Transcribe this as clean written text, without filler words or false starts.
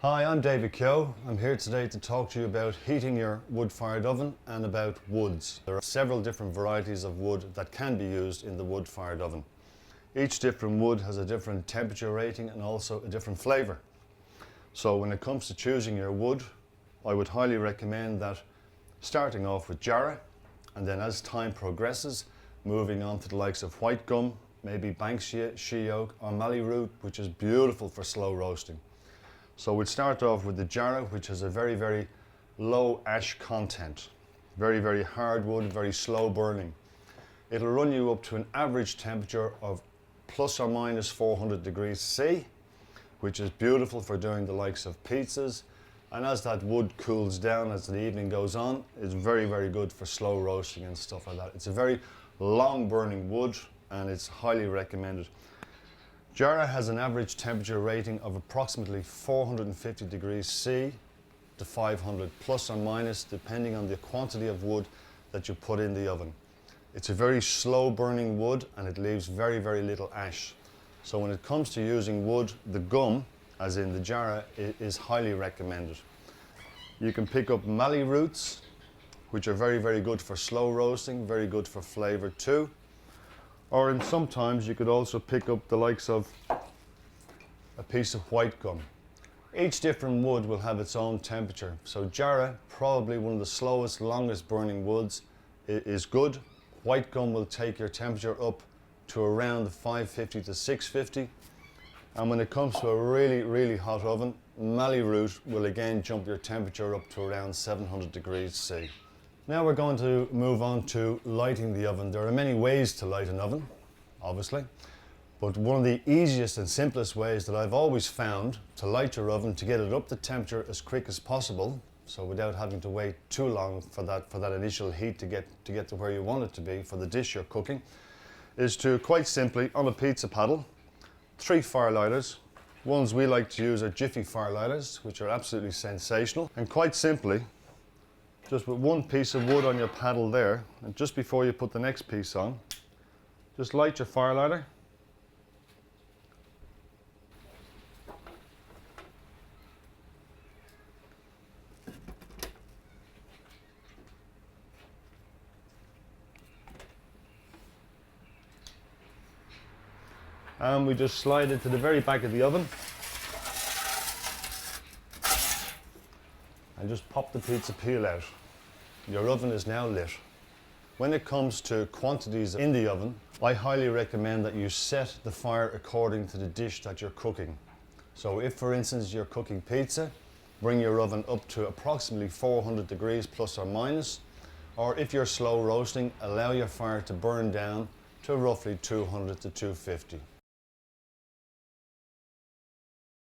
Hi, I'm David Keogh. I'm here today to talk to you about heating your wood-fired oven and about woods. There are several different varieties of wood that can be used in the wood-fired oven. Each different wood has a different temperature rating and also a different flavour. So when it comes to choosing your wood, I would highly recommend that starting off with Jarrah, and then as time progresses, moving on to the likes of white gum, maybe Banksia, she oak or mallee root, which is beautiful for slow roasting. So we'd start off with the Jarrah, which has a very low ash content. Very hard wood, very slow burning. It'll run you up to an average temperature of plus or minus 400 degrees C, which is beautiful for doing the likes of pizzas. And as that wood cools down as the evening goes on, it's very good for slow roasting and stuff like that. It's a very long burning wood and it's highly recommended. Jarrah has an average temperature rating of approximately 450 degrees C to 500 plus or minus, depending on the quantity of wood that you put in the oven. It's a very slow burning wood and it leaves very little ash. So when it comes to using wood, the gum, as in the Jarrah, is highly recommended. You can pick up mallee roots, which are very good for slow roasting, very good for flavour too. Or sometimes you could also pick up the likes of a piece of white gum. Each different wood will have its own temperature. So Jarrah, probably one of the slowest, longest burning woods, is good. White gum will take your temperature up to around the 550 to 650. And when it comes to a really hot oven, mallee root will again jump your temperature up to around 700 degrees C. Now we're going to move on to lighting the oven. There are many ways to light an oven, obviously, but one of the easiest and simplest ways that I've always found to light your oven, to get it up to temperature as quick as possible, so without having to wait too long for that initial heat to get to where you want it to be for the dish you're cooking, is to quite simply, on a pizza paddle, 3 fire lighters. Ones we like to use are Jiffy fire lighters, which are absolutely sensational, and quite simply, just with one piece of wood on your paddle there, and just before you put the next piece on, just light your fire lighter. And we just slide it to the very back of the oven and just pop the pizza peel out. Your oven is now lit. When it comes to quantities in the oven, I highly recommend that you set the fire according to the dish that you're cooking. So if, for instance, you're cooking pizza, bring your oven up to approximately 400 degrees plus or minus. Or if you're slow roasting, allow your fire to burn down to roughly 200 to 250.